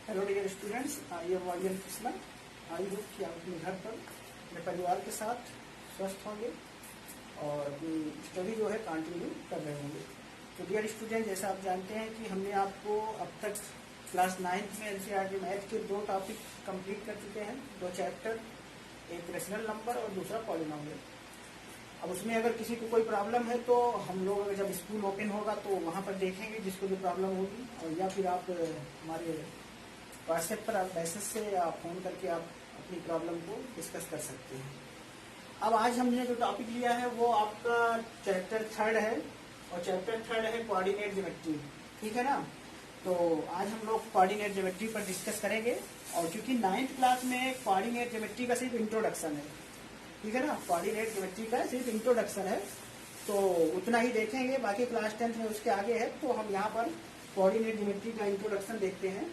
Hello dear students, I am Warrior Krishna. I hope कि आप अपने घर पर अपने परिवार के साथ स्वस्थ होंगे और अपनी स्टडी जो है कंटिन्यू कर रहे होंगे। तो डियर स्टूडेंट, जैसा आप जानते हैं कि हमने आपको अब तक क्लास 9th में एनसीईआरटी मैथ के 2 टॉपिक कंप्लीट कर चुके हैं, 2 चैप्टर, एक रेशनल नंबर और दूसरा पॉलिनोमियल। अब उसमें अगर किसी को कोई प्रॉब्लम है तो हम लोग अगर जब स्कूल ओपन होगा तो वहाँ पर देखेंगे जिसको जो प्रॉब्लम होगी, और या फिर आप हमारे व्हाट्सएप पर आप मैसेज से या फ़ोन करके आप अपनी प्रॉब्लम को डिस्कस कर सकते हैं। अब आज हमने जो टॉपिक लिया है वो आपका चैप्टर 3 है, और चैप्टर 3 है कोऑर्डिनेट ज्योमेट्री। ठीक है ना? तो आज हम लोग कोऑर्डिनेट ज्योमेट्री पर डिस्कस करेंगे, और क्योंकि 9th क्लास में कोऑर्डिनेट ज्योमेट्री का सिर्फ इंट्रोडक्शन है, ठीक है ना, कोऑर्डिनेट ज्योमेट्री का सिर्फ इंट्रोडक्शन है, तो उतना ही देखेंगे। बाकी क्लास 10th में उसके आगे है, तो हम यहाँ पर कोऑर्डिनेट ज्योमेट्री का इंट्रोडक्शन देखते हैं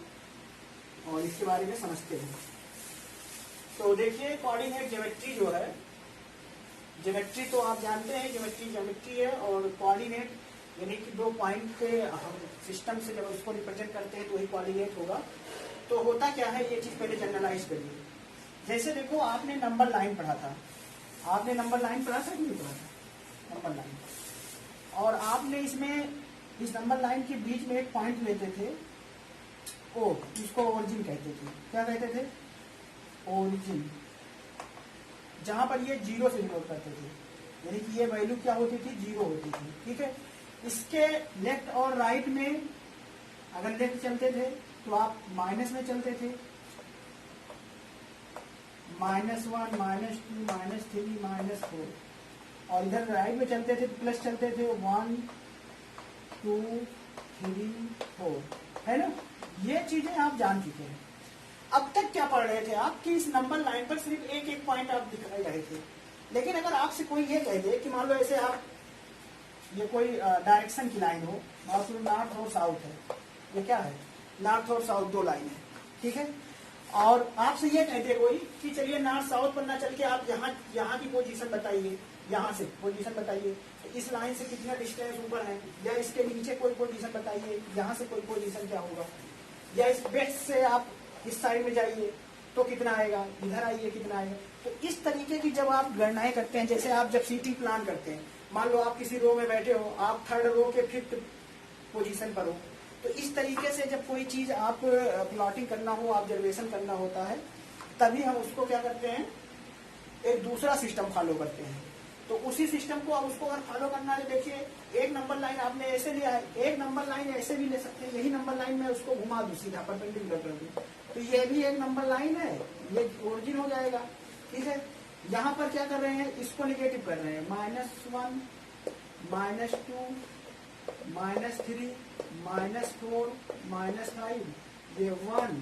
और इसके बारे में समझते हैं। तो देखिए, कोऑर्डिनेट ज्योमेट्री जो है, ज्योमेट्री तो आप जानते हैं ज्योमेट्री है, और कोऑर्डिनेट यानी कि 2 पॉइंट पे हम सिस्टम से जब उसको रिप्रेजेंट करते हैं तो वही कोऑर्डिनेट होगा। तो होता क्या है, ये चीज पहले जनरलाइज करिए। जैसे देखो, आपने नंबर लाइन पढ़ा था, आपने नंबर लाइन पढ़ा था कि नहीं पढ़ा था? Number line. और आपने इसमें इस नंबर लाइन के बीच में एक पॉइंट लेते थे ओ, जिसको ओरिजिन कहते थे। क्या कहते थे? ओरिजिन। जहां पर ये 0 से डिनोट करते थे, यानी कि ये वैल्यू क्या होती थी? 0 होती थी। ठीक है। इसके लेफ्ट और राइट में अगर लेफ्ट चलते थे तो आप माइनस में चलते थे, -1, -2, -3, -4, और इधर राइट में चलते थे प्लस चलते थे 1, 2, 3, 4, है ना? ये चीजें आप जान चुके हैं। अब तक क्या पढ़ रहे थे आप कि इस नंबर लाइन पर सिर्फ एक पॉइंट आप दिखा रहे थे। लेकिन अगर आपसे कोई ये कह दे कि मान लो ऐसे आप, ये कोई डायरेक्शन की लाइन हो, मान लो नॉर्थ और साउथ है, ये क्या है? नॉर्थ और साउथ 2 लाइन है, ठीक है। और आपसे ये कहते कोई कि चलिए नॉर्थ साउथ पर ना चल के आप यहाँ की पोजीशन बताइए, यहाँ से पोजीशन बताइए, तो इस लाइन से कितना डिस्टेंस ऊपर है, या इसके नीचे कोई पोजीशन बताइए, यहाँ से कोई पोजीशन क्या होगा, या इस बेस से आप इस साइड में जाइए तो कितना आएगा, इधर आइए कितना आएगा। तो इस तरीके की जब आप गणनाएं करते हैं, जैसे आप जब सीटी प्लान करते हैं, मान लो आप किसी रो में बैठे हो, आप 3rd रो के 5th पोजीशन पर हो, तो इस तरीके से जब कोई चीज आप प्लॉटिंग करना हो, ऑब्जर्वेशन करना होता है, तभी हम उसको क्या करते हैं, एक दूसरा सिस्टम फॉलो करते हैं। तो उसी सिस्टम को अब उसको अगर फॉलो करना है, देखिए एक नंबर लाइन आपने ऐसे लिया है, एक नंबर लाइन ऐसे भी ले सकते हैं, यही नंबर लाइन में उसको घुमा दूं सीधा परपेंडिकुलर कर दूं, तो ये भी एक नंबर लाइन है, ये ओरिजिन हो जाएगा। ठीक है। यहाँ पर क्या कर रहे हैं, इसको निगेटिव कर रहे हैं, -1, -2, -3, -4, -5, ये 1,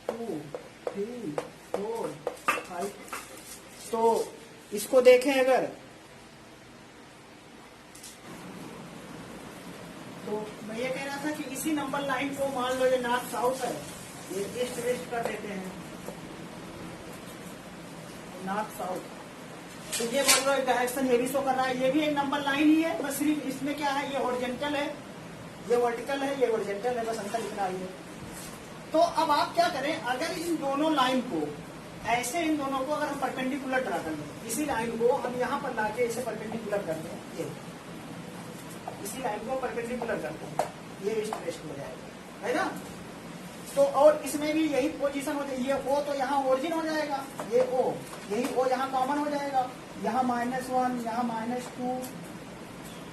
2, 3, 4, 5। तो इसको देखें अगर, तो मैं ये कह रहा था कि इसी नंबर लाइन को मान लो ये नॉर्थ साउथ है, ये ईस्ट वेस्ट कर देते हैं, नॉर्थ साउथ। तो ये मान लो एक डायरेक्शन ये भी शो कर रहा है, ये भी एक नंबर लाइन ही है, बस सिर्फ इसमें क्या है, ये हॉरिजॉन्टल है, ये वर्टिकल है, ये हॉरिजॉन्टल है, बस अंतर इतना ही है। तो अब आप क्या करें, अगर इन दोनों लाइन को ऐसे, इन दोनों को अगर हम परपेंडिकुलर ड्रा कर लें, इसी लाइन को हम यहाँ पर लाके इसे परपेंडिकुलर कर दें, ये इसी लाइन को परपेंडिकुलर कर दें, ये ईस्ट वेस्ट हो जाएगा, है ना? तो और इसमें भी यही पोजीशन हो जाएगी, ये O तो यहाँ ओरिजिन हो जाएगा, ये O, यही O यहाँ कॉमन हो जाएगा, यहाँ -1, यहाँ -2,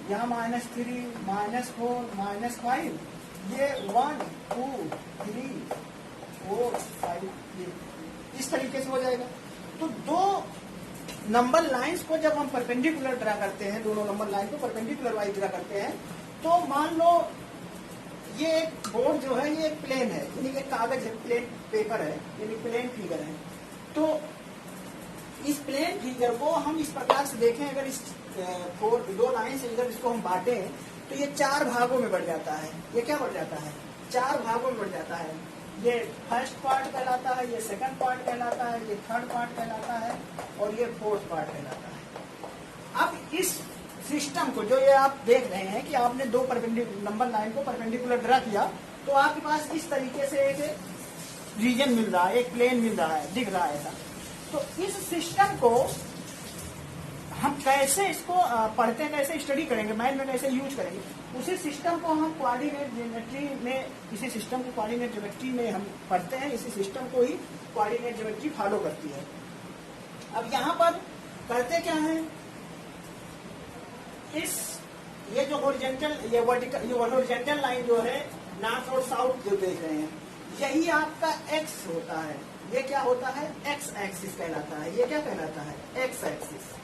यहाँ -3, -4, -5, ये 1, 2, 3, 4, 5, ये इस तरीके से हो जाएगा। तो 2 नंबर लाइंस को जब हम परपेंडिकुलर ड्रा करते हैं, दोनों नंबर लाइन को परपेंडिकुलर वाइज ड्रा करते हैं, तो मान लो ये एक बोर्ड जो है, ये एक प्लेन है, यानी कि कागज है, प्लेन पेपर है, यानी प्लेन फिगर है। तो इस प्लेन फिगर को हम इस प्रकार से देखें, अगर इस 2 लाइन से इधर इसको हम बांटे तो ये 4 भागों में बढ़ जाता है। ये क्या बढ़ जाता है? 4 भागों में बढ़ जाता है। ये फर्स्ट पार्ट कहलाता है, ये सेकंड पार्ट कहलाता है, ये थर्ड पार्ट कहलाता है, और ये फोर्थ पार्ट कहलाता है। अब इस सिस्टम को जो ये आप देख रहे हैं कि आपने 2 नंबर लाइन को परपेंडिकुलर ड्रा किया, तो आपके पास इस तरीके से एक रीजन मिल रहा है, एक प्लेन मिल रहा है, दिख रहा है ऐसा। तो इस सिस्टम को हम कैसे इसको पढ़ते हैं, कैसे स्टडी करेंगे, माइंड में कैसे यूज करेंगे, उसी सिस्टम को हम कोऑर्डिनेट ज्योमेट्री में, इसी सिस्टम को कोऑर्डिनेट ज्योमेट्री में हम पढ़ते हैं। इसी सिस्टम को ही कोऑर्डिनेट ज्योमेट्री फॉलो करती है। अब यहाँ पर करते क्या है, ये जो हॉरिजॉन्टल, ये वर्टिकल, ये हॉरिजॉन्टल लाइन जो है नॉर्थ और साउथ जो देख रहे हैं, यही आपका एक्स होता है। ये क्या होता है, एक्स एक्सिस कहलाता है। ये क्या कहलाता है, एक्स एक्सिस।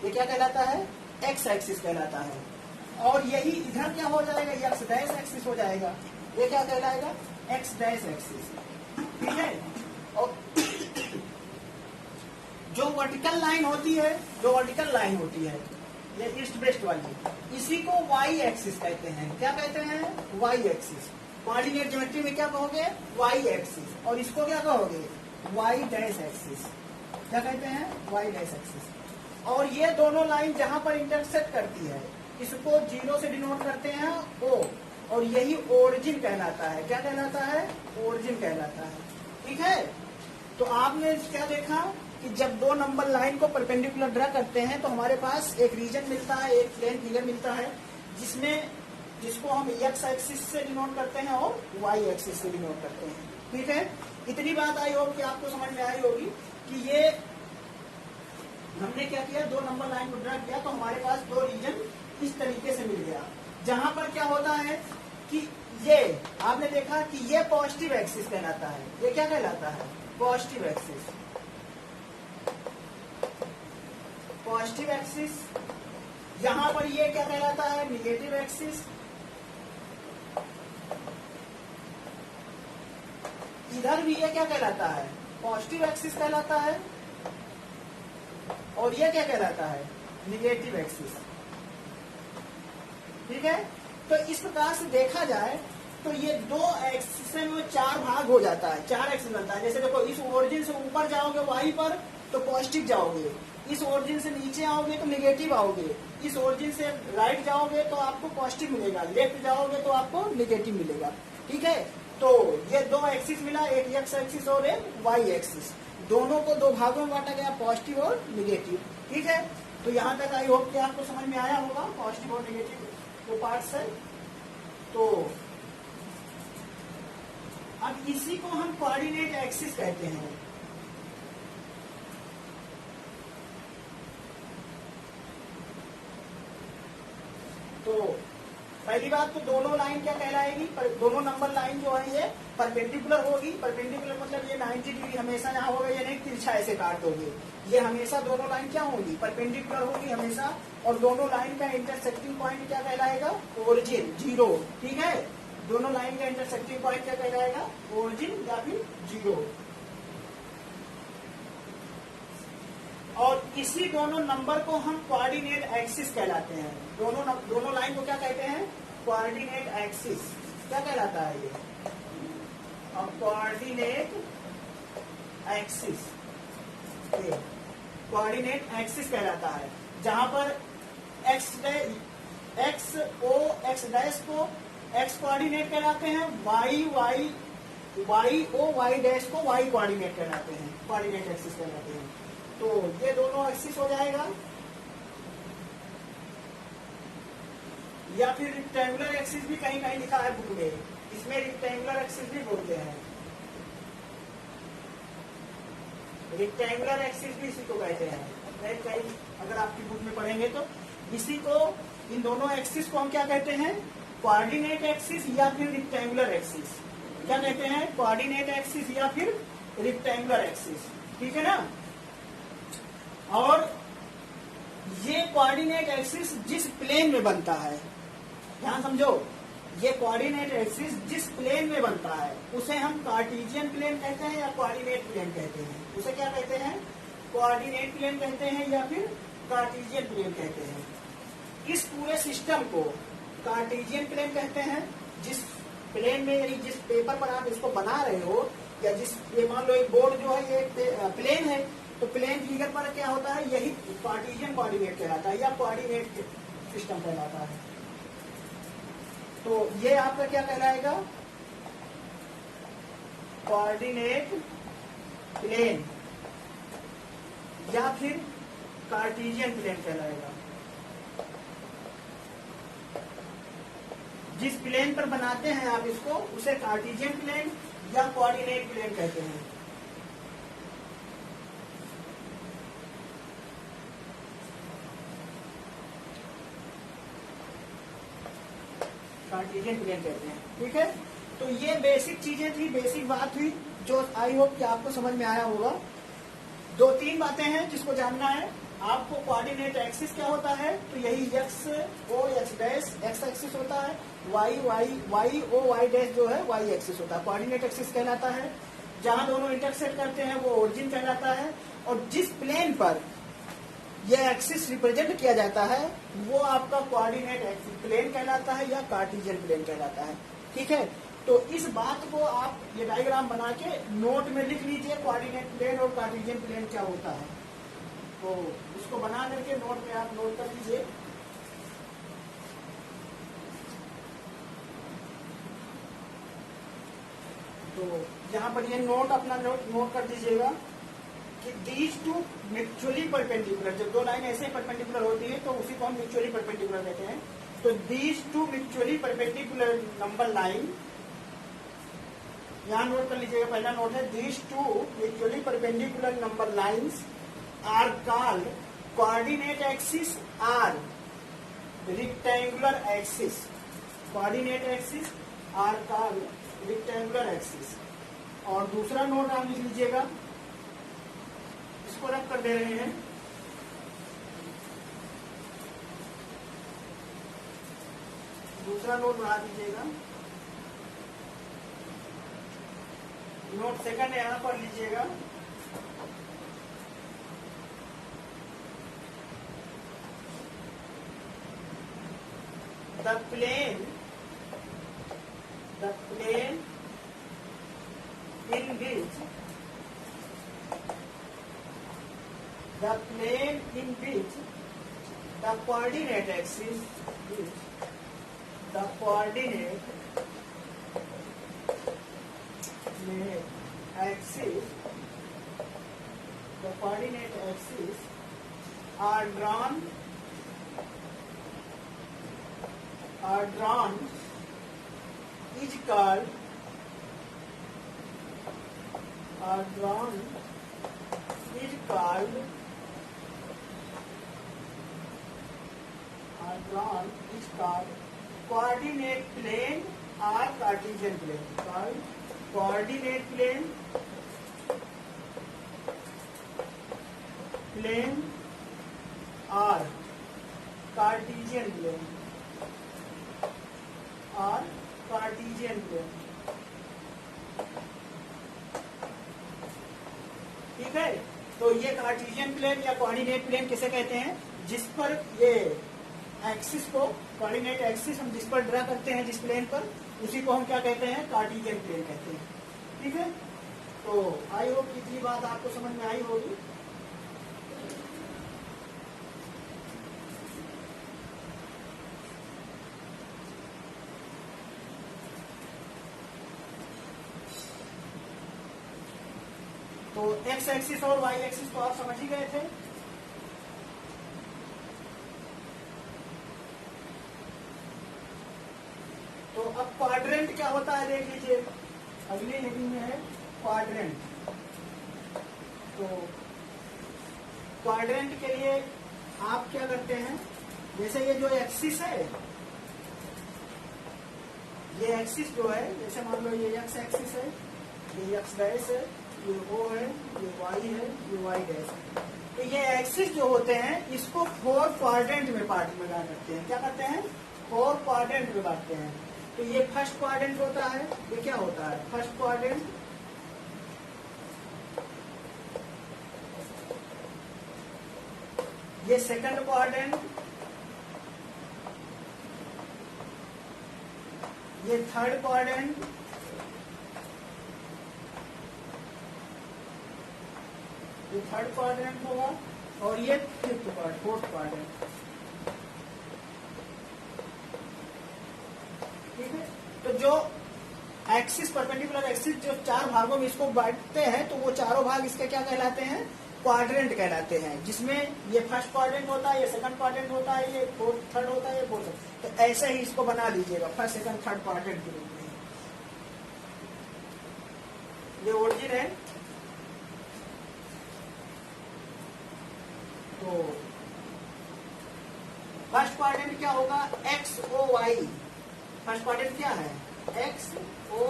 ये क्या कहलाता है, एक्स एक्सिस कहलाता है। और यही इधर क्या हो जाएगा, ये एक्स डैश एक्सिस हो जाएगा। ये क्या कहलाएगा, एक्स डैश एक्सिस। ठीक है। और जो वर्टिकल लाइन होती है, ये ईस्ट वेस्ट वाली, इसी को वाई एक्सिस कहते हैं। क्या कहते हैं, वाई एक्सिस। कोऑर्डिनेट ज्योमेट्री में क्या कहोगे, वाई एक्सिस। और इसको क्या कहोगे, वाई डैश एक्सिस। क्या कहते हैं, वाई डैश एक्सिस। और ये दोनों लाइन जहां पर इंटरसेक्ट करती है, इसको 0 से डिनोट करते हैं, ओ। और यही ओरिजिन कहलाता है। क्या कहलाता है, ओरिजिन कहलाता है। ठीक है। तो आपने क्या देखा कि जब दो नंबर लाइन को परपेंडिकुलर ड्रा करते हैं तो हमारे पास एक रीजन मिलता है, एक प्लेन फिगर मिलता है, जिसको हम एक्स एक्सिस से डिनोट करते हैं और वाई एक्सिस से डिनोट करते हैं। ठीक है। इतनी बात आई होगी, आपको समझ में आई होगी कि ये हमने क्या किया, दो नंबर लाइन को ड्रा किया तो हमारे पास दो रीजन इस तरीके से मिल गया, जहां पर क्या होता है कि ये आपने देखा कि ये पॉजिटिव एक्सिस कहलाता है। ये क्या कहलाता है, पॉजिटिव एक्सिस। Positive axis. यहां पर ये क्या कहलाता है, निगेटिव एक्सिस। इधर भी ये क्या कहलाता है, पॉजिटिव एक्सिस कहलाता है। और ये क्या कहलाता है, निगेटिव एक्सिस। ठीक है। तो इस प्रकार से देखा जाए तो ये दो एक्सिस में 4 भाग हो जाता है, 4 एक्सिस बनता है। जैसे देखो, इस ओरिजिन से ऊपर जाओगे वाई पर तो पॉजिटिव जाओगे, इस ओरिजिन से नीचे आओगे तो निगेटिव आओगे, इस ओरिजिन से राइट जाओगे तो आपको पॉजिटिव मिलेगा, लेफ्ट जाओगे तो आपको निगेटिव मिलेगा। ठीक है। तो ये दो एक्सिस मिला, एक एक्स एक्सिस और एक वाई एक्सिस। दोनों को दो भागों में बांटा गया, पॉजिटिव और निगेटिव। ठीक है। तो यहाँ तक आई होप कि आपको समझ में आया होगा पॉजिटिव और निगेटिव दो पार्ट्स है। तो अब इसी को हम कोऑर्डिनेट एक्सिस कहते हैं। तो पहली बात तो दोनों लाइन क्या कहलाएगी, दोनों नंबर लाइन जो है ये परपेंडिकुलर होगी। परपेंडिकुलर मतलब ये 90 डिग्री हमेशा यहाँ होगा, ये नहीं तिरछा ऐसे काट दोगे। ये हमेशा दोनों लाइन क्या होगी, परपेंडिकुलर होगी हमेशा। और दोनों लाइन का इंटरसेक्टिंग पॉइंट क्या कहलाएगा, ओरिजिन, 0। ठीक है। दोनों लाइन का इंटरसेक्टिंग पॉइंट क्या कहलाएगा, ओरिजिन या फिर 0। और इसी दोनों नंबर को हम कोऑर्डिनेट एक्सिस कहलाते हैं। दोनों लाइन को क्या कहते हैं, कोऑर्डिनेट एक्सिस। क्या कहलाता है ये, अब कोऑर्डिनेट एक्सिस, कोऑर्डिनेट एक्सिस कहलाता है। जहां पर एक्स ओ एक्स डैश को एक्स कोऑर्डिनेट कहलाते हैं, वाई ओ वाई डैश को वाई कोऑर्डिनेट कहलाते हैं, कोऑर्डिनेट एक्सिस कहलाते हैं। तो ये दोनों एक्सिस हो जाएगा। या फिर रेक्टेंगुलर एक्सिस भी कहीं कहीं लिखा है बुक में, इसमें रेक्टेंगुलर एक्सिस भी बोलते हैं। रेक्टेंगुलर एक्सिस भी इसी को कहते हैं। कहीं अगर आपकी बुक में पढ़ेंगे तो इसी को, इन दोनों एक्सिस को हम क्या कहते हैं, कोऑर्डिनेट एक्सिस या फिर रेक्टेंगुलर एक्सिस। क्या कहते हैं, कोऑर्डिनेट एक्सिस या फिर रेक्टेंगुलर एक्सिस। ठीक है ना। और ये कोऑर्डिनेट एक्सिस जिस प्लेन में बनता है, ध्यान समझो, ये कोऑर्डिनेट एक्सिस जिस प्लेन में बनता है उसे हम कार्टेशियन प्लेन कहते हैं या कोऑर्डिनेट प्लेन कहते हैं। उसे क्या कहते हैं, कोऑर्डिनेट प्लेन कहते हैं या फिर कार्टेशियन प्लेन कहते हैं। इस पूरे सिस्टम को कार्टेशियन प्लेन कहते हैं। जिस प्लेन में, यानी जिस पेपर पर आप इसको बना रहे हो, या जिस, ये मान लो एक बोर्ड जो है ये प्लेन है, तो प्लेन फिगर पर क्या होता है, यही कार्टेशियन कोऑर्डिनेट कहलाता है या कोऑर्डिनेट सिस्टम कहलाता है। तो ये आपका क्या कहलाएगा, कोऑर्डिनेट प्लेन या फिर कार्टेशियन प्लेन कहलाएगा। जिस प्लेन पर बनाते हैं आप इसको उसे कार्टेशियन प्लेन या कोऑर्डिनेट प्लेन कहते हैं। कार्टेशियन प्लेन कहते हैं। ठीक है, तो ये बेसिक चीजें थी, बेसिक बात हुई जो आई होप कि आपको समझ में आया होगा। दो तीन बातें हैं जिसको जानना है आपको। कोऑर्डिनेट एक्सिस क्या होता है, तो यही एक्स ओ एक्स डैश एक्स एक्सिस होता है, वाई ओ वाई डैश जो है वाई एक्सिस होता है, कोऑर्डिनेट एक्सिस कहलाता है। जहां दोनों इंटरसेक्ट करते हैं वो ओरिजिन कहलाता है। और जिस प्लेन पर यह एक्सिस रिप्रेजेंट किया जाता है वो आपका कोऑर्डिनेट एक्सिस प्लेन कहलाता है या कार्टेशियन प्लेन कहलाता है। ठीक है, तो इस बात को आप ये डायग्राम बना के नोट में लिख लीजिए, कोऑर्डिनेट प्लेन और कार्टेशियन प्लेन क्या होता है। तो इसको बना करके नोट में आप नोट कर लीजिए। तो यहाँ पर ये नोट अपना नोट कर दीजिएगा कि दीज टू म्यूचुअली परपेंडिकुलर, जब दो लाइन ऐसे परपेंडिकुलर होती है तो उसी को हम म्यूचुअली परपेंडिकुलर कहते हैं। तो these two mutually perpendicular number line, यहाँ नोट कर लीजिएगा। पहला नोट है these two mutually perpendicular number lines are called coordinate axis or rectangular axis. Coordinate axis are called rectangular axis. और दूसरा नोट आप लिख लीजिएगा, इसको रख कर दे रहे हैं। दूसरा नोट बढ़ा दीजिएगा। नोट सेकंड यहां पर लीजिएगा। The plane in which the coordinate axis are drawn is called coordinate plane or Cartesian plane. Called coordinate plane or Cartesian plane or Cartesian plane. ठीक है, तो ये कार्टेशियन प्लेन या कोऑर्डिनेट प्लेन किसे कहते हैं, जिस पर ये एक्सिस को, कोऑर्डिनेट एक्सिस हम जिस पर ड्रा करते हैं जिस प्लेन पर, उसी को हम क्या कहते हैं, कार्टेशियन प्लेन कहते हैं। ठीक है, तो आई होप इतनी बात आपको समझ में आई होगी। तो एक्स एक्सिस और वाई एक्सिस तो आप समझ ही गए थे। तो अब क्वाड्रेंट क्या होता है देख लीजिए, अगली हेडिंग में है क्वाड्रेंट। तो क्वाड्रेंट के लिए आप क्या करते हैं, जैसे ये जो एक्सिस है, ये एक्सिस जो है, जैसे मान लो ये एक्स एक्सिस है, ये एक्स डैश है, ये O है, ये Y है, ये Y डैश है। तो ये एक्सिस जो होते हैं इसको 4 क्वाड्रेंट में बांट करते हैं। क्या करते हैं, 4 क्वाड्रेंट में बांटते हैं। तो ये फर्स्ट क्वाड्रेंट होता है, ये क्या होता है, फर्स्ट क्वाड्रेंट। ये सेकंड क्वाड्रेंट, ये थर्ड क्वाड्रेंट, ये थर्ड क्वाड्रेंट होगा, और ये फोर्थ क्वाड्रेंट। ठीक है, तो जो एक्सिस परपेंडिकुलर एक्सिस जो चार भागों में इसको बांटते हैं, तो वो चारों भाग इसके क्या कहलाते हैं, क्वाड्रेंट कहलाते हैं, जिसमें ये फर्स्ट क्वाड्रेंट होता है, ये सेकंड क्वाड्रेंट होता है, ये फोर्थ थर्ड होता है, ये फोर्थ। तो ऐसे ही इसको बना लीजिएगा फर्स्ट सेकंड थर्ड क्वाड्रेंट के रूप में। ये ओरिजिन है। तो फर्स्ट क्वाड्रेंट क्या होगा, X O Y. First quadrant क्या है, एक्स ओ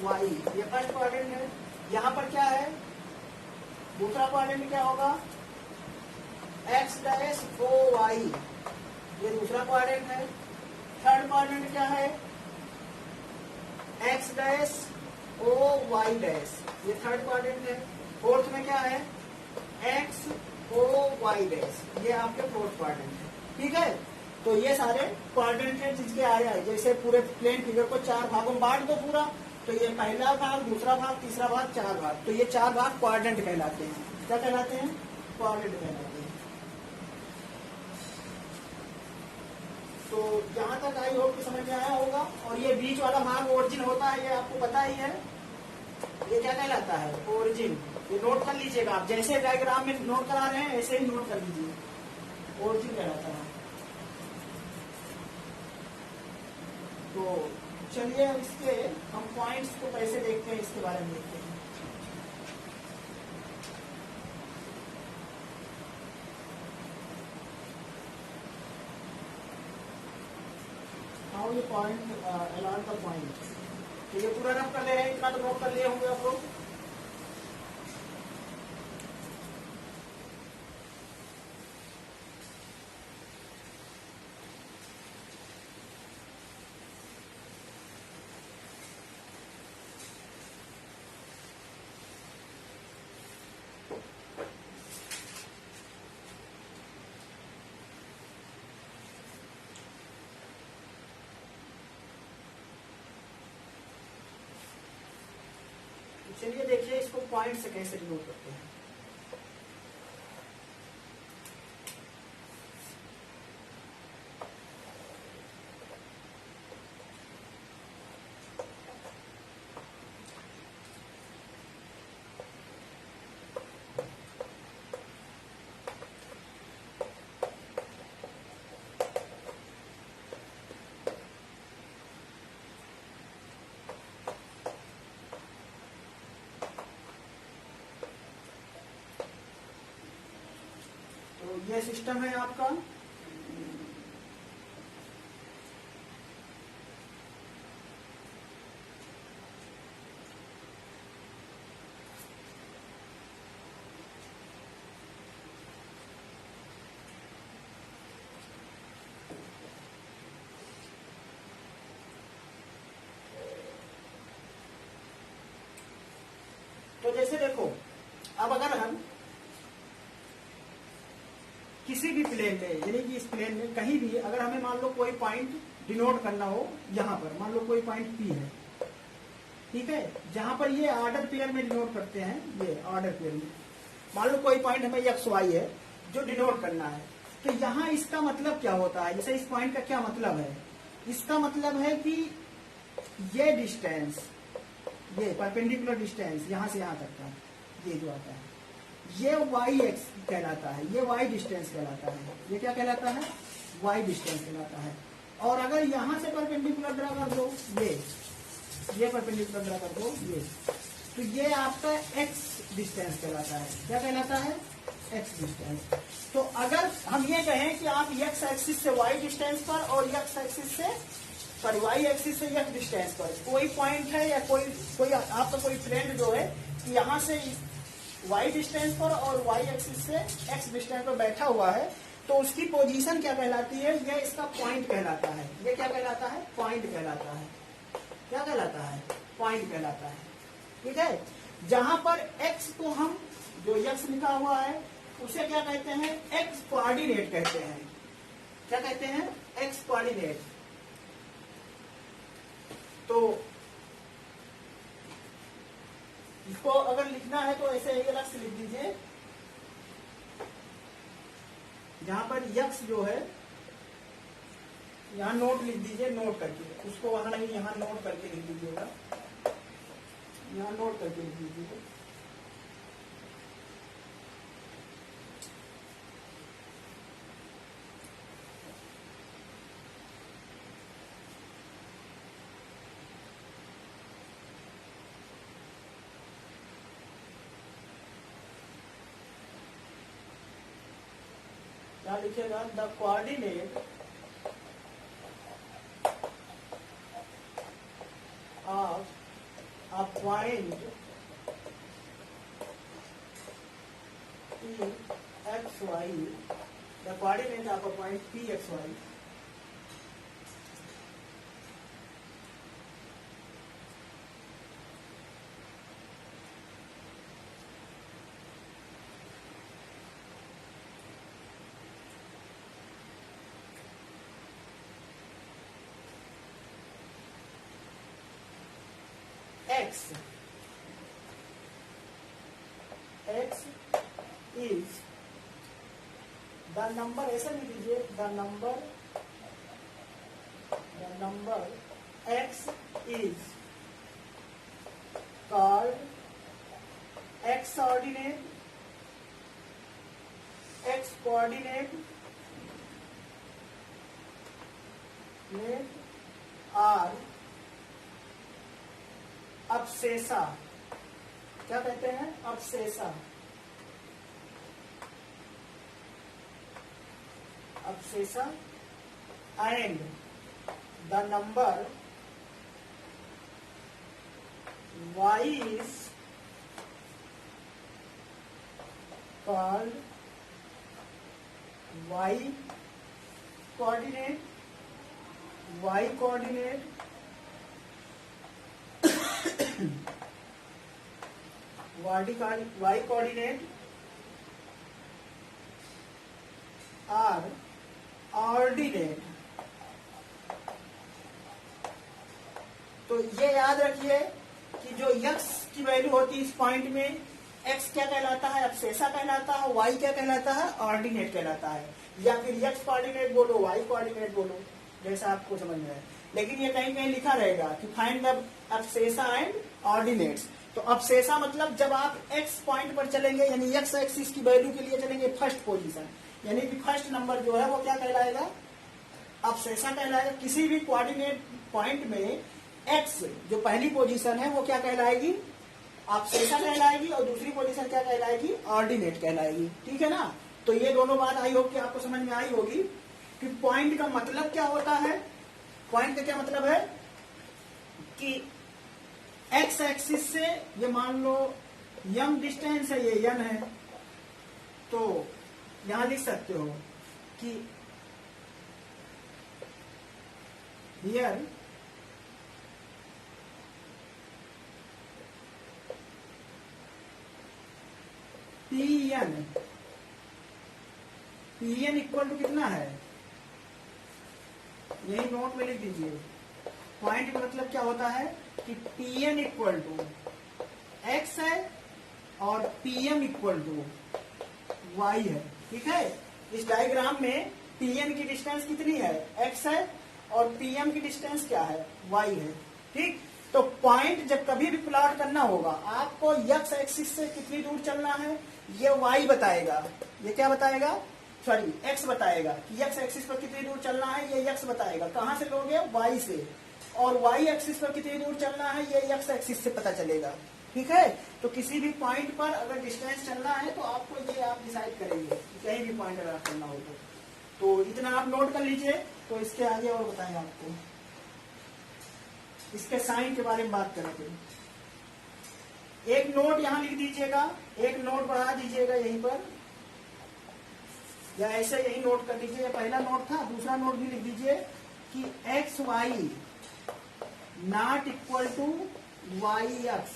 वाई, ये फर्स्ट क्वाड्रेंट है। यहां पर क्या है, दूसरा क्वाड्रेंट क्या होगा, एक्स डैश ओ वाई, ये दूसरा क्वाड्रेंट है। थर्ड क्वाड्रेंट क्या है, X dash O Y dash, ये थर्ड क्वाड्रेंट है। फोर्थ में क्या है, एक्स ओ वाई डैश, ये आपके फोर्थ क्वाड्रेंट है। ठीक है, तो ये सारे क्वाड्रेंट है जिसके आया है। जैसे पूरे प्लेन फिगर को चार भागों में बांट दो पूरा, तो ये पहला भाग, दूसरा भाग, तीसरा भाग, चार भाग, तो ये चार भाग क्वाड्रेंट कहलाते हैं। क्या कहलाते हैं, क्वाड्रेंट कहलाते हैं। तो जहां तक आई होप कि समझ में आया होगा। और ये बीच वाला भाग ओरिजिन होता है, ये आपको पता ही है। ये क्या कहलाता है, ओरिजिन। ये नोट कर लीजिएगा आप, जैसे डायग्राम में नोट करा रहे हैं ऐसे ही नोट कर लीजिए, ओरिजिन कहलाता है। तो चलिए इसके हम पॉइंट्स को कैसे देखते हैं, इसके बारे में देखते हैं। हाउ ये पॉइंट अलॉन्ग द पॉइंट। तो ये पूरा रफ कर ले रहे हैं, इतना तो नोट कर लिए होंगे आप लोग। चलिए देखिए इसको पॉइंट से कैसे डिनोट करते हैं। ये सिस्टम है आपका। तो जैसे देखो, अब अगर हम किसी भी प्लेन में, यानी कि इस प्लेन में कहीं भी अगर हमें मान लो कोई पॉइंट डिनोट करना हो, यहाँ पर मान लो कोई पॉइंट पी है, ठीक है, जहां पर ये ऑर्डर पेयर में डिनोट करते हैं, ये ऑर्डर पेयर में मान लो कोई पॉइंट हमें एक्स वाई है जो डिनोट करना है, तो यहाँ इसका मतलब क्या होता है, जैसे इस पॉइंट का क्या मतलब है, इसका मतलब है कि ये डिस्टेंस, ये परपेंडिकुलर डिस्टेंस यहाँ से यहाँ तक का, ये जो आता है ये वाई एक्स कहलाता है, ये वाई डिस्टेंस कहलाता है। ये क्या कहलाता है, वाई डिस्टेंस कहलाता है। और अगर यहां से परपेंडिकुलर ड्रा कर दो, ये परपेंडिकुलर ड्रा कर दो, ये, तो ये आपका एक्स डिस्टेंस कहलाता है। क्या कहलाता है, एक्स डिस्टेंस। तो अगर हम ये कहें कि आप एक्स एक्सिस से वाई डिस्टेंस पर और एक्स एक्सिस से सॉरी वाई एक्सिस से एक्स डिस्टेंस पर कोई पॉइंट है या कोई आपका कोई फ्रेंड जो है कि यहाँ से वाई डिस्टेंस पर और वाई एक्सिस से एक्स डिस्टेंस पर बैठा हुआ है, तो उसकी पोजीशन क्या कहलाती है, ये इसका पॉइंट कहलाता है। ये क्या कहलाता है, पॉइंट कहलाता है। क्या कहलाता है, पॉइंट कहलाता है। ठीक है, जहां पर एक्स को हम जो एक्स लिखा हुआ है उसे क्या कहते हैं, एक्स कोऑर्डिनेट कहते हैं। क्या कहते हैं, एक्स कोऑर्डिनेट। तो इसको अगर लिखना है तो ऐसे एक अलग से लिख दीजिए, जहां पर यक्स जो है यहाँ नोट लिख दीजिए, नोट करके, उसको वहां नहीं यहाँ नोट करके लिख दीजिएगा। यहाँ नोट करके लिख लीजिए। क्या लिखेगा? The coordinate of a point P x y, the coordinate of a point P x y x is the number, ऐसा लिख दीजिए, the number x is called x coordinate are abscissa। क्या कहते हैं? abscissa and the number y is called y coordinate y coordinate are ordinate. तो ये याद रखिए कि जो x की वैल्यू होती है इस पॉइंट में, x क्या कहलाता है? अब्सेसा कहलाता है। y क्या कहलाता है? ऑर्डिनेट कहलाता है। या फिर x कोऑर्डिनेट बोलो, y कोऑर्डिनेट बोलो, जैसा आपको समझ में आए। लेकिन ये कहीं कहीं लिखा रहेगा कि फाइंड द अब्सेसा एंड ऑर्डिनेट्स। तो अब्सेसा मतलब जब आप x पॉइंट पर चलेंगे, यानी x एक्सिस की वैल्यू के लिए चलेंगे फर्स्ट पोजीशन, यानी कि फर्स्ट नंबर जो है वो क्या कहलाएगा? अब्सेसा कहलाएगा। किसी भी कोऑर्डिनेट पॉइंट में x जो पहली पोजीशन है वो क्या कहलाएगी? अब्सेसा कहलाएगी, और दूसरी पोजीशन क्या कहलाएगी? ऑर्डिनेट कहलाएगी। ठीक है ना? तो ये दोनों बात आई होगी, आपको समझ में आई होगी कि पॉइंट का मतलब क्या होता है। पॉइंट का क्या मतलब है कि x एक्सिस से ये मान लो m डिस्टेंस है, ये n है, तो यहां लिख सकते हो कि हियर पीएन इक्वल टू कितना है? यही नोट में लिख दीजिए। पॉइंट का मतलब क्या होता है कि पीएन इक्वल टू एक्स है और पीएम इक्वल टू वाई है। ठीक है? इस डायग्राम में पीएन की डिस्टेंस कितनी है? एक्स है, और पीएम की डिस्टेंस क्या है? वाई है। ठीक? तो पॉइंट जब कभी भी प्लॉट करना होगा, आपको एक्स एक्सिस से कितनी दूर चलना है ये वाई बताएगा। ये क्या बताएगा? सॉरी, एक्स बताएगा कि एक्स एक्सिस पर कितनी दूर चलना है, ये एक्स बताएगा। कहां से लोगे? वाई से। और वाई एक्सिस पर कितनी दूर चलना है ये एक्स एक्सिस से पता चलेगा। ठीक है? तो किसी भी पॉइंट पर अगर डिस्टेंस चलना है तो आपको ये आप डिसाइड करेंगे कहीं भी पॉइंट अगर करना हो तो इतना आप नोट कर लीजिए। तो इसके आगे और बताएं आपको, इसके साइन के बारे में बात करेंगे। एक नोट यहां लिख दीजिएगा, एक नोट बढ़ा दीजिएगा यहीं पर, या ऐसे यही नोट कर दीजिए। पहला नोट था, दूसरा नोट भी लिख दीजिए कि X Y not equal to Y X.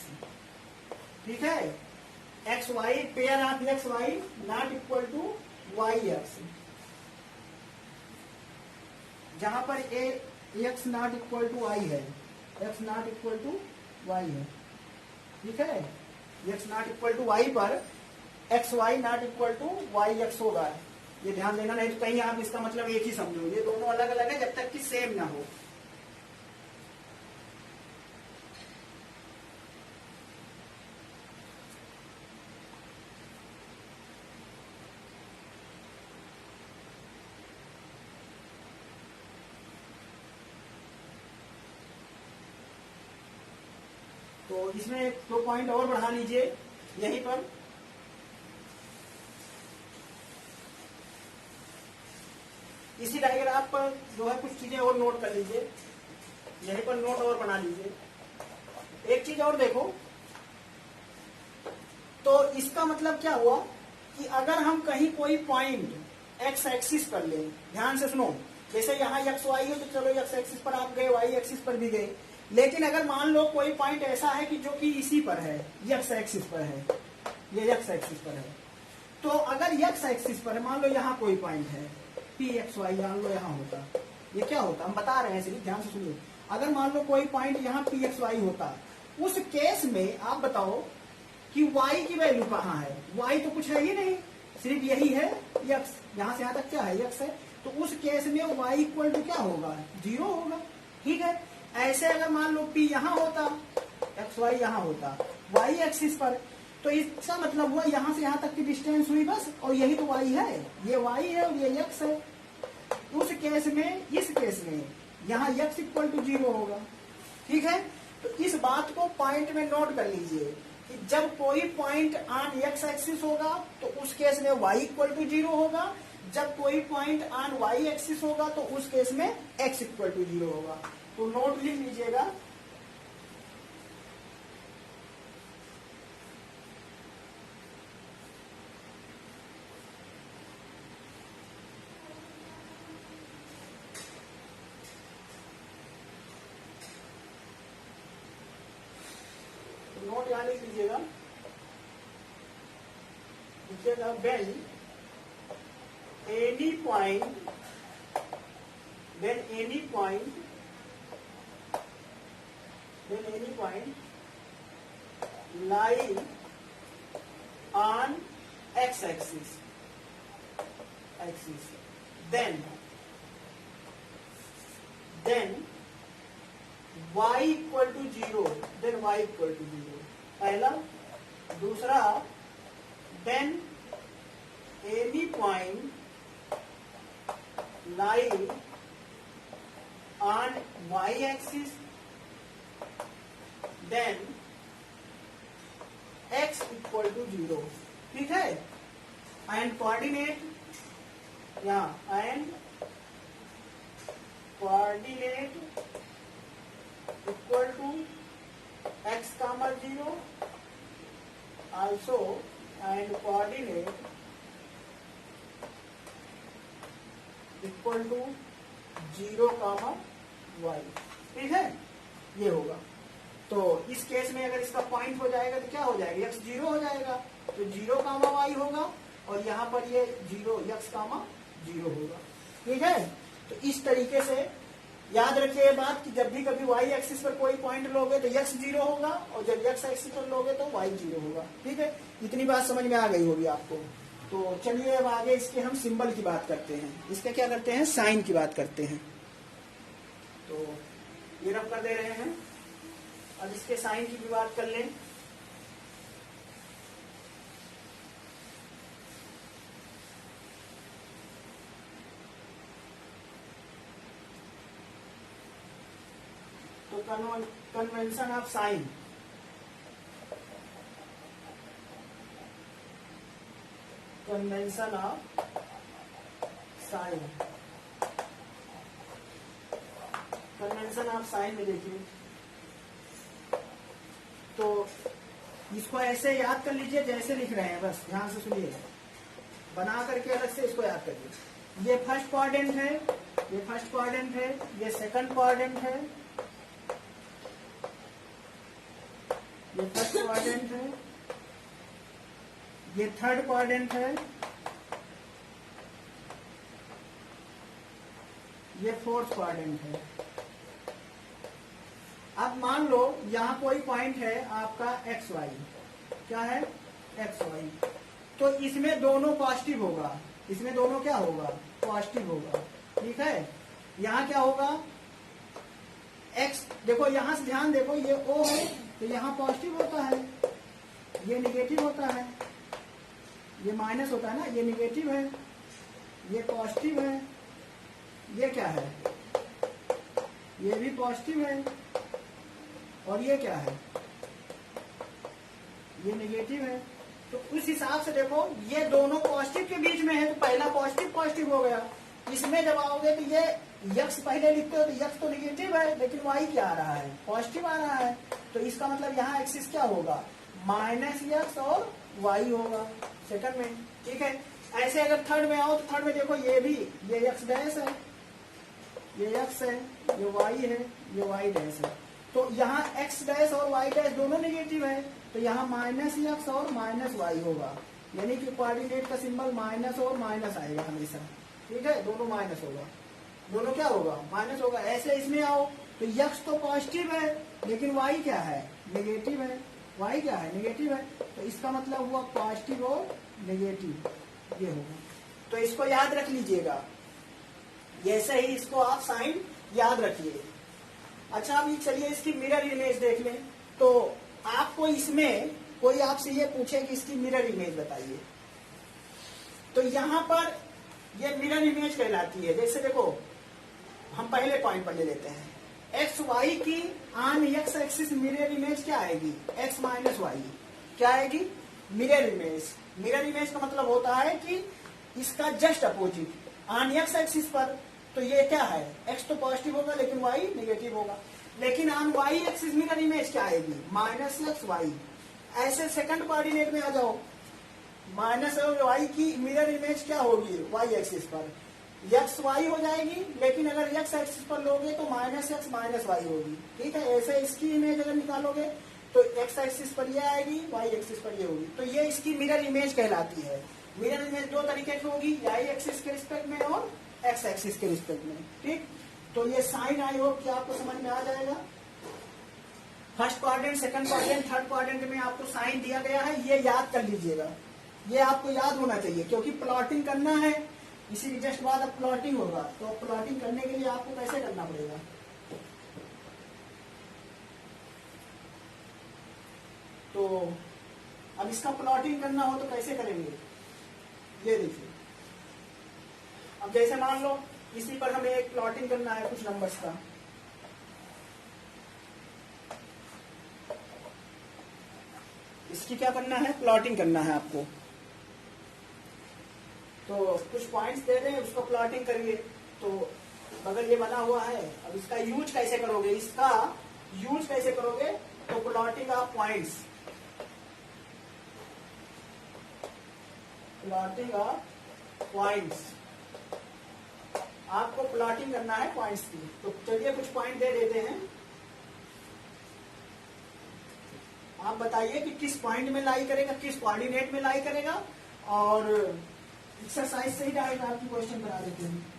ठीक है? X Y pair of X Y not equal to Y X, जहां पर a X not equal to Y है, X not equal to Y है। ठीक है? X not equal to Y पर X Y not equal to Y X होगा। ये ध्यान देना, नहीं तो कहीं आप इसका मतलब एक ही समझो। ये दोनों अलग अलग है जब तक कि सेम ना हो। तो इसमें 2 पॉइंट और बढ़ा लीजिए यहीं पर। इसी डायग्राफ पर जो है कुछ चीजें और नोट कर लीजिए, यहीं पर नोट और बना लीजिए। एक चीज और देखो, तो इसका मतलब क्या हुआ कि अगर हम कहीं कोई पॉइंट एक्स एक्सिस पर लें, ध्यान से सुनो, जैसे यहाँ एक्स वाई है तो चलो एक्स एक्सिस पर आप गए, वाई एक्सिस पर भी गए, लेकिन अगर मान लो कोई पॉइंट ऐसा है कि जो कि इसी पर है, एक्स एक्सिस पर है, ये एक्स एक्सिस पर है, तो अगर एक्स एक्सिस पर है, मान लो यहाँ कोई पॉइंट है पी एक्स वाई, मान लो यहाँ होता, ये क्या होता हम बता रहे हैं, सिर्फ ध्यान से सुनिए। अगर मान लो कोई पॉइंट यहाँ पी एक्स वाई होता, उस केस में आप बताओ कि y की वैल्यू कहाँ है? y तो कुछ है ही नहीं, सिर्फ यही है x, यहाँ से यहाँ तक क्या है x है, तो उस केस में y इक्वल टू क्या होगा? 0 होगा। ठीक है, ऐसे अगर मान लो p यहाँ होता, एक्स वाई यहाँ होता y एक्सिस पर, तो इसका मतलब हुआ यहाँ से यहाँ तक की डिस्टेंस हुई बस, और यही तो y है, ये y है और ये x है। उस केस में, इस केस में यहाँ x इक्वल टू 0 होगा। ठीक है, तो इस बात को पॉइंट में नोट कर लीजिए कि जब कोई पॉइंट ऑन एक्स एक्सिस होगा तो उस केस में y इक्वल टू 0 होगा, जब कोई पॉइंट ऑन y एक्सिस होगा तो उस केस में x इक्वल टू 0 होगा। तो नोट लिख लीजिएगा, नोट यहाँ लिख लीजिएगा, लिखिएगा when any point lie on x axis, then y equal to 0, पहला। दूसरा, then any point lie on y axis, then x equal to 0। ठीक है, एंड कोऑर्डिनेट, यहाँ and coordinate equal to x, 0, also and coordinate equal to 0, y। ठीक है, ये होगा। तो इस केस में अगर इसका पॉइंट हो जाएगा तो क्या हो जाएगा? x 0 हो जाएगा, तो 0, y होगा, और यहाँ पर ये 0, x, 0 होगा। ठीक है, तो इस तरीके से याद रखिए ये बात कि जब भी कभी y एक्सिस पर कोई पॉइंट लोगे तो x 0 होगा, और जब x एक्सिस पर लोगे तो y 0 होगा। ठीक है, इतनी बात समझ में आ गई होगी आपको। तो चलिए अब आगे इसके हम सिंबल की बात करते हैं, इसके क्या करते हैं? साइन की बात करते हैं। तो ये रब कर दे रहे हैं, अब इसके साइन की भी बात कर लें। तो convention of sine, convention of sine में देखिए, तो इसको ऐसे याद कर लीजिए जैसे लिख रहे हैं, बस ध्यान से सुनिए, बना करके अलग से इसको याद करिए। ये फर्स्ट क्वाड्रेंट है, ये सेकंड क्वाड्रेंट है, ये फर्स्ट क्वाड्रेंट है, ये थर्ड क्वाड्रेंट है, ये फोर्थ क्वाड्रेंट है। अब मान लो यहाँ कोई पॉइंट है आपका एक्स वाई, क्या है? एक्स वाई, तो इसमें दोनों पॉजिटिव होगा, इसमें दोनों क्या होगा? पॉजिटिव होगा। ठीक है, यहाँ क्या होगा? एक्स, देखो यहाँ से ध्यान देखो, ये ओ है तो यहाँ पॉजिटिव होता है, ये निगेटिव होता है, ये माइनस होता है ना, ये निगेटिव है, ये पॉजिटिव है, ये क्या है? ये भी पॉजिटिव है, और ये क्या है? ये नेगेटिव है। तो उस हिसाब से देखो ये दोनों पॉजिटिव के बीच में है, तो पहला पॉजिटिव पॉजिटिव हो गया। इसमें जब आओगे तो ये यक्स पहले लिखते हो तो यक्स तो नेगेटिव है, लेकिन वाई क्या आ रहा है, पॉजिटिव आ रहा है। तो इसका मतलब यहाँ एक्सिस क्या होगा, माइनस यक्स और वाई होगा सेकंड में। ठीक है, ऐसे अगर थर्ड में आओ तो थर्ड में देखो ये भी, ये यक्स डैश है, ये यक्स है, ये वाई है, ये वाई डैश है। तो यहाँ एक्स डैश और वाई डैश दोनों नेगेटिव है, तो यहाँ माइनस यक्स और माइनस वाई होगा, यानी कि कोऑर्डिनेट का सिंबल माइनस और माइनस आएगा हमेशा। ठीक है, दोनों माइनस होगा, दोनों क्या होगा, माइनस होगा। ऐसे इसमें आओ तो यक्स तो पॉजिटिव है, लेकिन वाई क्या है, नेगेटिव है। वाई क्या है, नेगेटिव है। तो इसका मतलब हुआ पॉजिटिव और नेगेटिव, ये होगा। तो इसको याद रख लीजिएगा, जैसे ही इसको आप साइन याद रखिए। अच्छा, अभी चलिए इसकी मिरर इमेज देख लें। तो आपको इसमें कोई आपसे ये पूछे कि इसकी मिरर इमेज बताइए, तो यहाँ पर ये मिरर इमेज कहलाती है। जैसे देखो हम पहले पॉइंट पर ले लेते हैं, एक्स वाई की on x axis mirror image क्या आएगी, एक्स माइनस वाई क्या आएगी, मिरर इमेज। मिरर इमेज का मतलब होता है कि इसका just opposite on x axis पर। तो ये क्या है, एक्स तो पॉजिटिव होगा लेकिन वाई नेगेटिव होगा। लेकिन on y axis mirror image क्या आएगी, माइनस एक्स वाई। ऐसे सेकंड कोऑर्डिनेट में आ जाओ, माइनस और वाई की मिरर इमेज क्या होगी, वाई एक्सिस पर एक्स वाई हो जाएगी, लेकिन अगर एक्स एक्सिस पर लोगे तो माइनस एक्स माइनस वाई होगी। ठीक है, ऐसे इसकी इमेज अगर निकालोगे तो एक्स एक्सिस पर ये आएगी, वाई एक्सिस पर ये होगी। तो ये इसकी मिरर इमेज कहलाती है। मिरर इमेज दो तरीके की होगी, वाई एक्सिस के रिस्पेक्ट में और एक्स एक्सिस के रिस्पेक्ट में। ठीक, तो ये साइन आई होप कि आपको समझ में आ जाएगा। First quadrant, second quadrant, third quadrant में आपको साइन दिया गया है, ये याद कर लीजिएगा, ये आपको याद होना चाहिए, क्योंकि प्लॉटिंग करना है। इसी के जस्ट बाद अब प्लॉटिंग होगा, तो प्लॉटिंग करने के लिए आपको कैसे करना पड़ेगा, तो अब इसका प्लॉटिंग करना हो तो कैसे करेंगे, ये देखिए। अब जैसे मान लो इसी पर हमें एक प्लॉटिंग करना है कुछ नंबर्स का, इसकी क्या करना है, प्लॉटिंग करना है आपको। तो कुछ पॉइंट्स दे रहे हैं, उसको प्लॉटिंग करिए। तो बगल ये बना हुआ है, अब इसका यूज कैसे करोगे, इसका यूज कैसे करोगे, तो plotting of points, plotting of points, आपको प्लॉटिंग करना है पॉइंट्स की। तो चलिए कुछ पॉइंट दे देते हैं, आप बताइए कि किस पॉइंट में लाई करेगा, किस कोऑर्डिनेट में लाई करेगा, और एक्सरसाइज से ही डायरेक्ट आपकी क्वेश्चन बना देते हैं।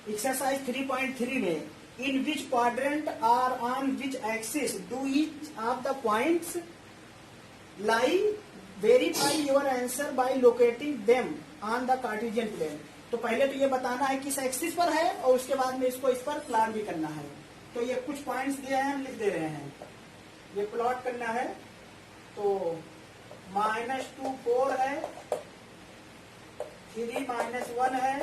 एक्सरसाइज 3.3 में in which quadrant or on which axis do each of the points lie, verify your answer by locating them on the Cartesian plane. तो पहले तो ये बताना है किस एक्सिस पर है, और उसके बाद में इसको इस पर प्लॉट भी करना है। तो ये कुछ पॉइंट्स दिए हैं, हम लिख दे रहे हैं, ये प्लॉट करना है। तो -2 4 है, 3 -1 है,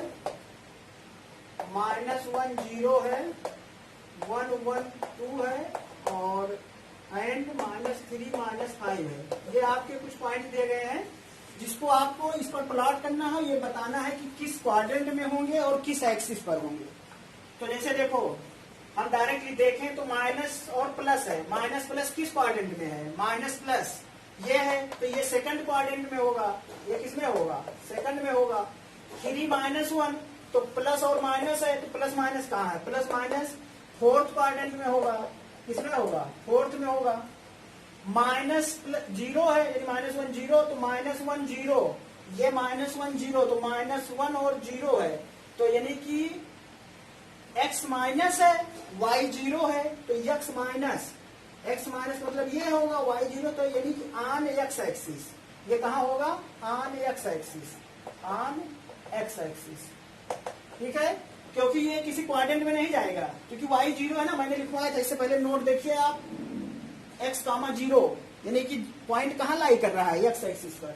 -1 0 है, 1 1 2 है, और एंड -3 -5 है। ये आपके कुछ पॉइंट दिए गए हैं, जिसको आपको इस पर प्लॉट करना है, ये बताना है कि किस क्वाड्रेंट में होंगे और किस एक्सिस पर होंगे। तो जैसे देखो हम डायरेक्टली देखें तो माइनस और प्लस है, माइनस प्लस किस क्वाड्रेंट में है, माइनस प्लस ये है, तो ये सेकंड क्वाड्रेंट में होगा, ये किसमें होगा, सेकंड में होगा। 3 -1 तो प्लस और माइनस है, तो प्लस माइनस कहाँ है, प्लस माइनस फोर्थ क्वाड्रेंट में होगा, किसमें होगा, फोर्थ में होगा। -0 है, यानी -1 0, तो -1 0, ये -1 0, तो -1 और 0 है, तो यानी कि x माइनस है, y 0 है, तो x माइनस मतलब ये होगा, y 0, तो यानी कि ऑन x एक्सिस, ये कहाँ होगा, on x axis, on x axis. ठीक है, क्योंकि ये किसी क्वाड्रेंट में नहीं जाएगा, क्योंकि y 0 है ना, मैंने लिखवाया था इससे पहले, नोट देखिए आप, x, 0 यानी कि पॉइंट कहाँ लाई कर रहा है, x एक्सिस पर।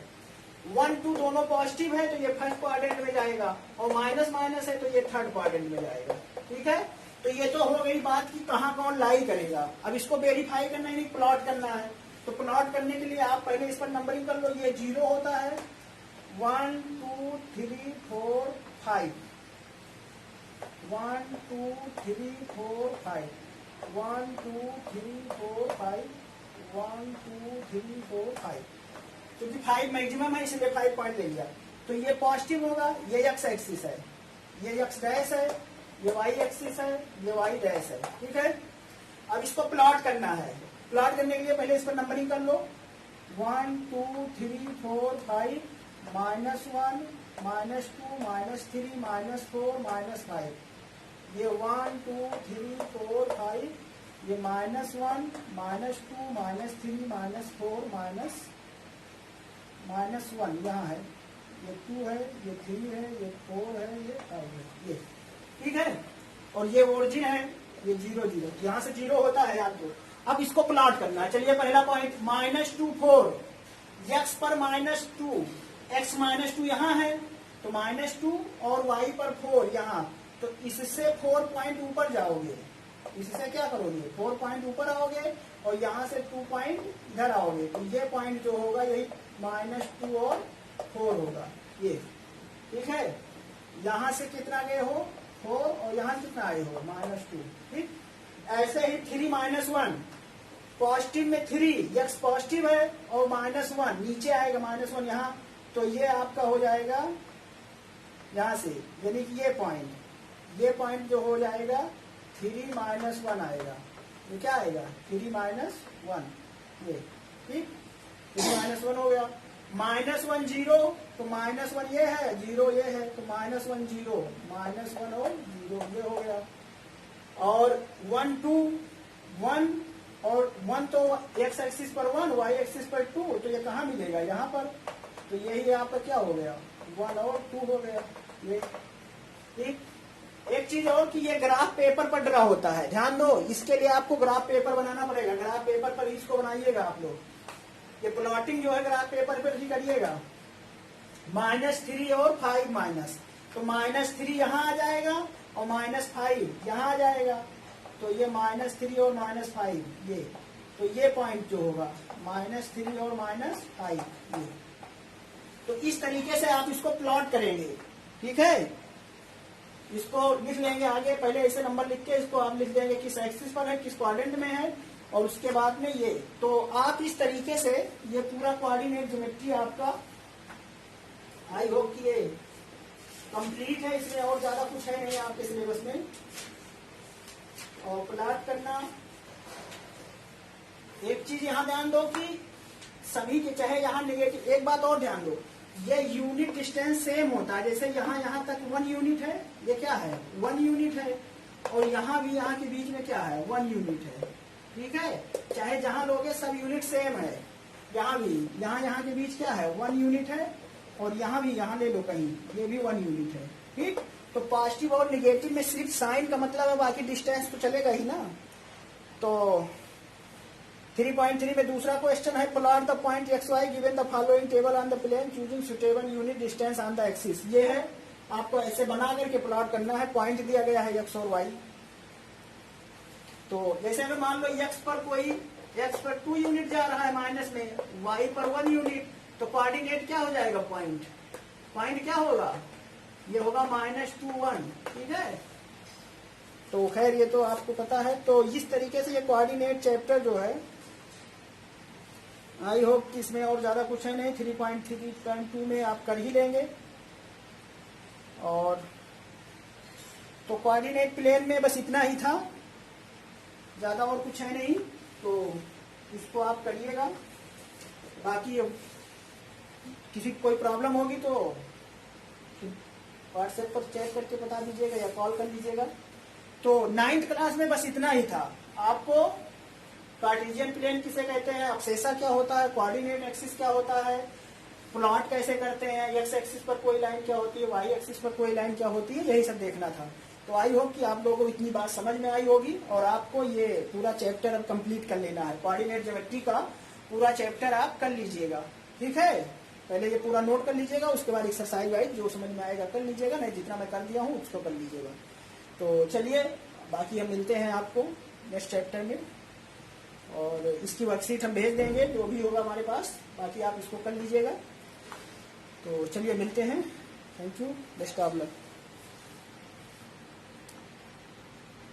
1, 2 दोनों पॉजिटिव है तो ये फर्स्ट क्वाड्रेंट में जाएगा, और माइनस माइनस है तो ये थर्ड क्वाड्रेंट में जाएगा। ठीक है, तो ये तो हो गई बात कि कहाँ कौन लाई करेगा। अब इसको वेरीफाई करना है, प्लॉट करना है। तो प्लॉट करने के लिए आप पहले इस पर नंबरिंग कर लो। ये 0 होता है, 1, 2, 3, 4, 5, 1, 2, 3, 4, 5, 1, 2, 3, 4, 5, 1, 2, 3, 4, 5, क्योंकि 5 मैक्सिमम है इसलिए 5 पॉइंट ले लिया। तो ये पॉजिटिव होगा, ये x एक्सिस है, ये x डैश है, ये y एक्सिस है, ये y डैश है। ठीक है, अब इसको प्लॉट करना है। प्लॉट करने के लिए पहले इस पर नंबरिंग कर लो। 1, 2, 3, 4, 5, -1, -2, -3, -4, -5, ये 1, 2, 3, 4, 5, ये -1, -2, -3, -4, -1 यहाँ है, ये 2 है, ये 3 है, ये 4 है, ये 5 है, ये ठीक है। और ये ओरिजिन है, ये 0, 0, यहाँ से 0 होता है याद दो। अब इसको प्लॉट करना है। चलिए पहला पॉइंट -2, 4, x पर -2, x -2 यहाँ है तो -2, और y पर 4 यहाँ, तो इससे 4 पॉइंट ऊपर जाओगे। इससे क्या करोगे, 4 पॉइंट ऊपर आओगे और यहाँ से 2 पॉइंट इधर आओगे, तो ये पॉइंट जो होगा यही -2 और 4 होगा ये। ठीक है, यहाँ से कितना गए हो 4, और यहाँ कितना आए हो -2। ठीक, ऐसे ही 3 -1, पॉजिटिव में 3, x पॉजिटिव है और -1 नीचे आएगा, -1 यहाँ, तो ये आपका हो जाएगा यहाँ से, यानी कि ये पॉइंट जो हो जाएगा 3 -1 आएगा। ये क्या आएगा 3 -1, ये ठीक, 3 -1 हो गया। -1 0, तो -1 ये है, 0 ये है, तो -1 0, -1 और 0 ये हो गया। और 1 2 1, और 1 तो x एक्सिस पर 1, y एक्सिस पर 2, तो ये कहाँ मिलेगा, यहाँ पर, तो यही आपका क्या हो गया 1 और 2 हो गया ये। ठीक, एक चीज और कि ये ग्राफ पेपर पर ड्रा होता है, ध्यान दो, इसके लिए आपको ग्राफ पेपर बनाना पड़ेगा। ग्राफ पेपर पर इसको बनाइएगा आप लोग, ये प्लॉटिंग जो है ग्राफ पेपर पर ही करिएगा। -3 और 5 माइनस, तो -3 यहाँ आ जाएगा और -5 यहाँ आ जाएगा, तो ये -3 और -5 ये, तो ये पॉइंट जो होगा -3 और -5 ये। तो इस तरीके से आप इसको प्लॉट करेंगे। ठीक है, इसको लिख लेंगे आगे, पहले ऐसे नंबर लिख के इसको आप लिख देंगे किस एक्सिस पर है, किस क्वाड्रेंट में है, और उसके बाद में ये। तो आप इस तरीके से ये पूरा कोऑर्डिनेट ज्योमेट्री आपका, आई होप कि ये कंप्लीट है, इसमें और ज्यादा कुछ है नहीं आपके सिलेबस में। और प्लॉट करना, एक चीज यहाँ ध्यान दो कि सभी के चाहे यहाँ नेगेटिव, एक बात और ध्यान दो, ये यूनिट डिस्टेंस सेम होता है। जैसे यहाँ तक 1 यूनिट है, ये क्या है 1 यूनिट है, और यहाँ भी यहाँ के बीच में क्या है 1 यूनिट है। ठीक है, चाहे जहाँ लोगे सब यूनिट सेम है, यहाँ भी यहाँ के बीच क्या है 1 यूनिट है, और यहाँ भी यहाँ ले लो कहीं, ये भी 1 यूनिट है। ठीक, तो पॉजिटिव और निगेटिव में सिर्फ साइन का मतलब है, बाकी डिस्टेंस तो चलेगा ही ना। तो 3.3 में दूसरा क्वेश्चन है, plot the point x y given the following table on the plane choosing suitable unit distance on the axis. ये है, आपको ऐसे बना करके प्लॉट करना है। पॉइंट दिया गया है एक्स और वाई। तो जैसे अगर मान लो एक्स पर 2 यूनिट जा रहा है माइनस में, वाई पर 1 यूनिट, तो कोऑर्डिनेट क्या हो जाएगा, पॉइंट क्या होगा, ये होगा -2 1। ठीक है, तो खैर ये तो आपको पता है। तो इस तरीके से ये कोऑर्डिनेट चैप्टर जो है, आई होप कि इसमें और ज्यादा कुछ है नहीं, 3.3.2 में आप कर ही लेंगे। और तो कोऑर्डिनेट प्लेन में बस इतना ही था, ज्यादा और कुछ है नहीं, तो इसको आप करिएगा। बाकी किसी को कोई प्रॉब्लम होगी तो व्हाट्सएप पर चेक करके बता दीजिएगा या कॉल कर लीजिएगा। तो 9th क्लास में बस इतना ही था। आपको कार्टेशियन प्लेन किसे कहते हैं, अब्सेसा क्या होता है, कोऑर्डिनेट एक्सिस क्या होता है, प्लॉट कैसे करते हैं, एक्स एक्सिस पर कोई लाइन क्या होती है, वाई एक्सिस पर कोई लाइन क्या होती है, यही सब देखना था। तो आई होप कि आप लोगों को इतनी बात समझ में आई होगी और आपको ये पूरा चैप्टर अब कंप्लीट कर लेना है। कोऑर्डिनेट ज्योमेट्री का पूरा चैप्टर आप कर लीजिएगा, ठीक है। पहले ये पूरा नोट कर लीजिएगा, उसके बाद एक्सरसाइज वाइज जो समझ में आएगा कर लीजिएगा, नहीं जितना मैं कर दिया हूँ उसको कर लीजिएगा। तो चलिए बाकी हम मिलते हैं आपको नेक्स्ट चैप्टर में, और इसकी वर्कशीट हम भेज देंगे जो भी होगा हमारे पास, बाकी आप इसको कर लीजिएगा। तो चलिए मिलते हैं, thank you, best of luck.